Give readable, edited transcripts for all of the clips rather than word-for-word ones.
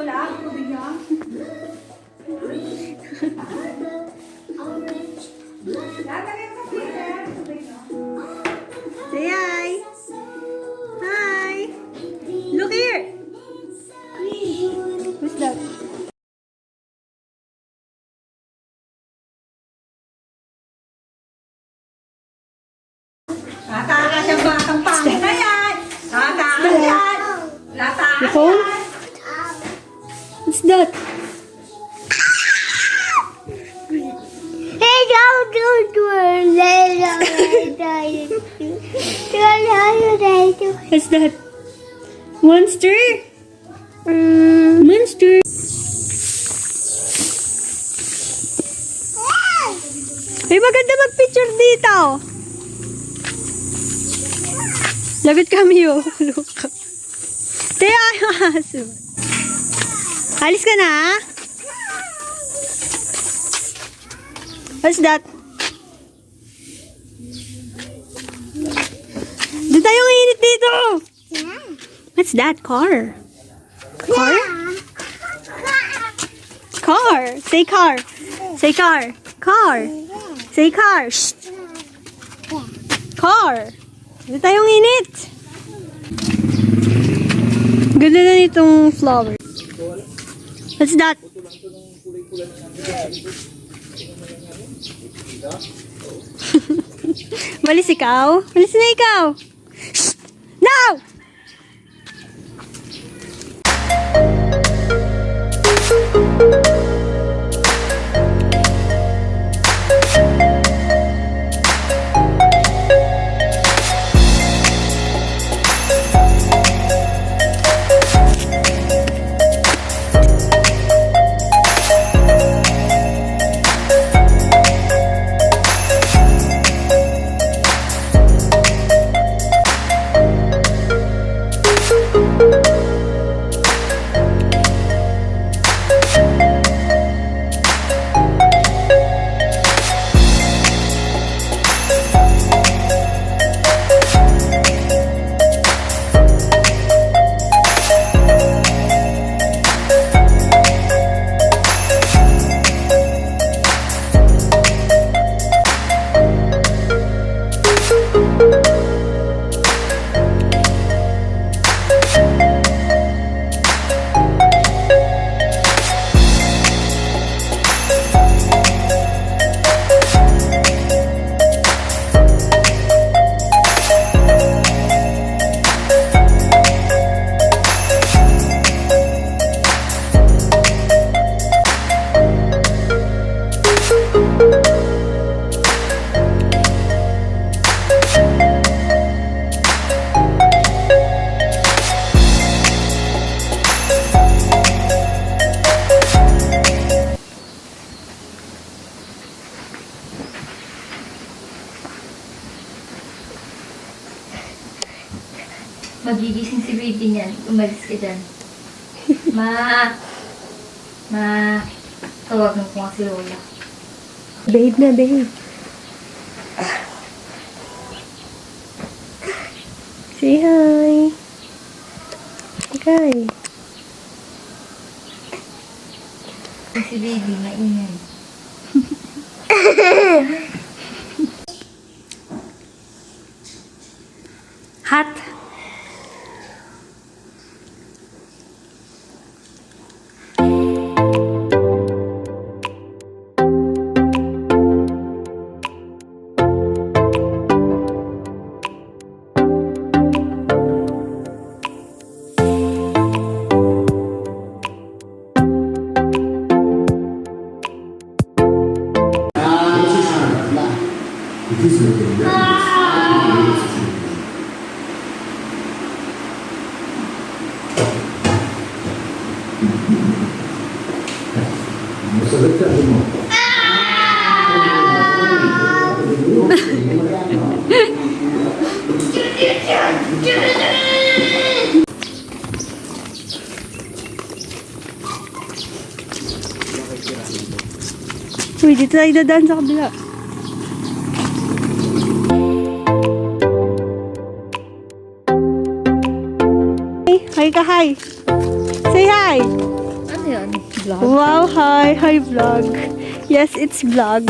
Ito lang, tubig niya. Lalagay mo sa freezer. Tubig niya. Say hi. Hi. Look here. What's that? Nakakasya ba ang pangit na yan? Nakakasya. The phone? What's that? What's that? Monster? Monster. Ay, maganda mag-picture dito. Lagot kami yun. Teo, ayaw aso. Alis ka na. What's that? Doon tayong init dito. What's that? Car. Car? Car. Say car. Say car. Car. Say car. Shh. Car. Doon tayong init. Ganda na itong flower. What's that? Malis ikaw? Malis na ikaw. Shh! No! Magigising si baby niyan. Umalis ka dyan. Tawagan ko nga si Lola. Babe na, babe. Say hi. Okay. Si baby, maingay. Hot. Uy, dito tayo dadaan sa kabila. Hi ka, hi. Say hi. Wow, hi. Hi, vlog. Yes, it's vlog.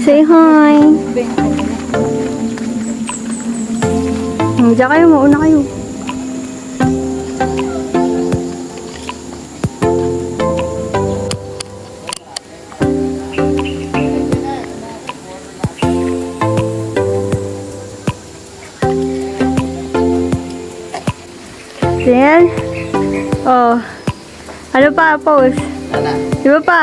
Say hi. Diyan kayo, mauna kayo. Ayan. Oh. Ano pa, pose? Di ba pa?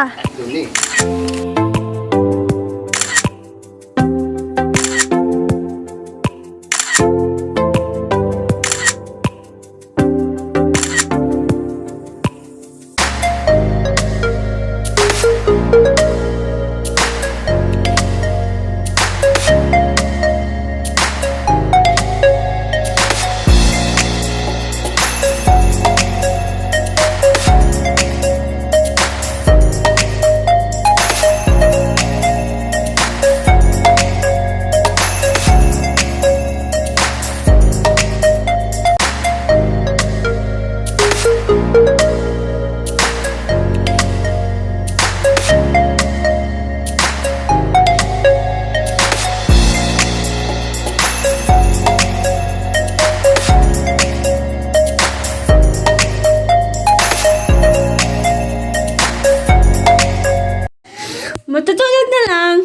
Matutulog na lang.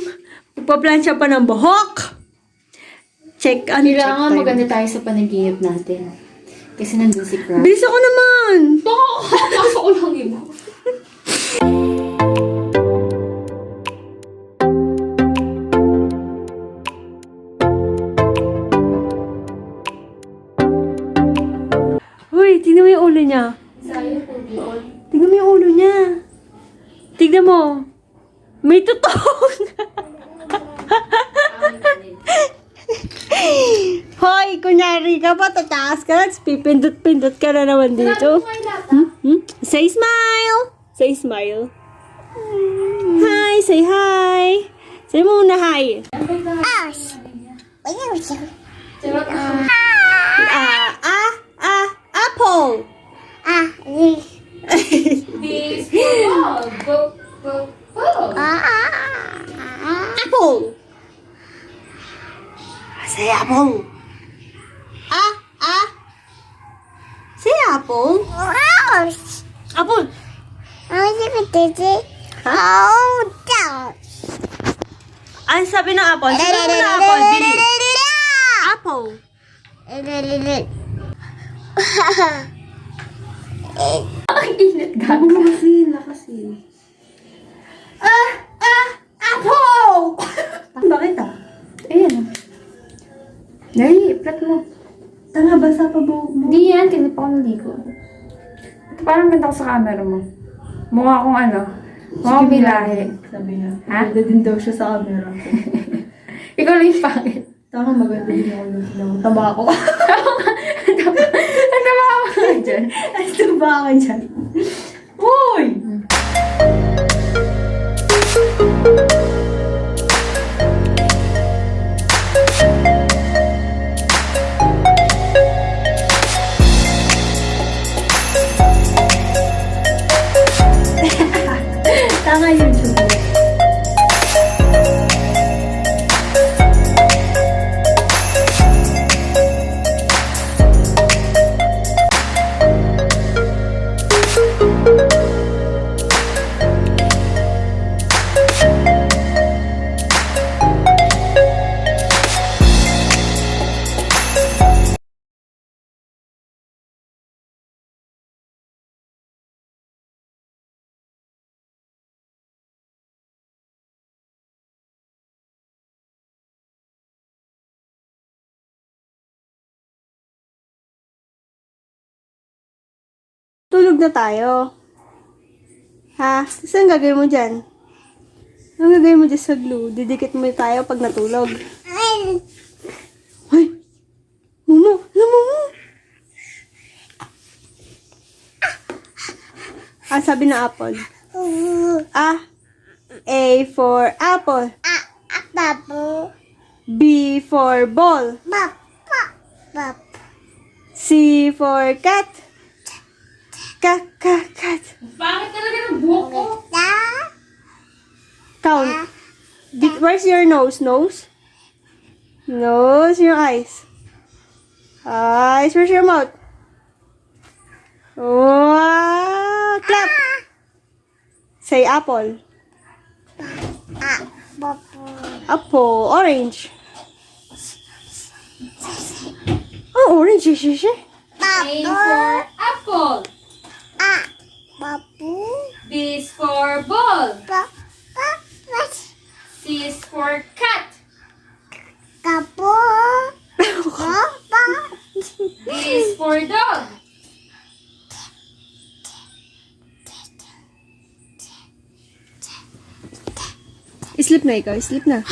Magpa-plansya pa ng buhok. Check Kailangan time. maganda tayo sa panaginip natin. Kasi nandun si Crab. Bilis ako naman. Pasok ko lang iba. Uy, tignan mo yung ulo niya. Sayang po, Dion. Tignan mo yung ulo niya. Tignan mo. May tutong. Hoy, kunyari ka pa, tataas ka na, pipindot-pindot ka na naman dito. Say smile. Say smile. Hi, say hi. Say muna hi. Apple. This go, go, go. Apple. Say apple. Say apple. Apple. Ano sabi ng apple? Sabi mo na apple, bilis. Apple. Ang init ka. Kasi. Apple! Bakit Ayan. Dali, plat mo. Tanga, basa pa buhok mo. Hindi yan, tinip ako naligo. Parang ganda ko sa camera mo. Mukha akong ano. Mukha akong bilahe. Sabi niya. Ha? Maganda din daw siya sa camera. Ikaw lang yung pangit. Tanga, maganda din ako ng taba ako. Ang tama ka dyan. Ay, taba ka dyan. Uy! Tanga YouTube. Matutulog na tayo. Ha? Tapos ang gagawin mo dyan? Ang gagawin mo dyan sa glue? Didikit mo tayo pag natulog. Ay! Mumu! Mumu! Ah, sabi na apple. A for apple. B for ball. C for cat. Cat. Bakit talaga ng buhok ko? Count. Where's your nose? Nose? Nose, your eyes. Eyes, where's your mouth? Wow. Clap. Say apple. Apple. Orange. Oh, orange. A for apple. B is for ball. C is for cat. D is for dog. Sleep na ikaw. Sleep na.